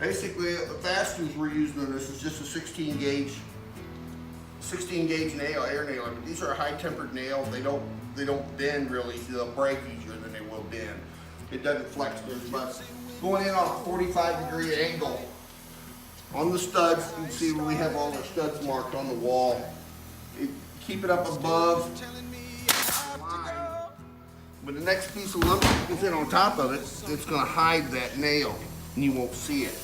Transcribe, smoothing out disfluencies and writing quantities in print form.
Basically, the fasteners we're using on this is just a 16 gauge nail, air nail. But these are a high tempered nail. They don't bend really. They'll break easier than they will bend. It doesn't flex very much. Going in on a 45-degree angle on the studs. You can see where we have all our studs marked on the wall. Keep it up above the line. When the next piece of lumber goes in on top of it, it's going to hide that nail and you won't see it.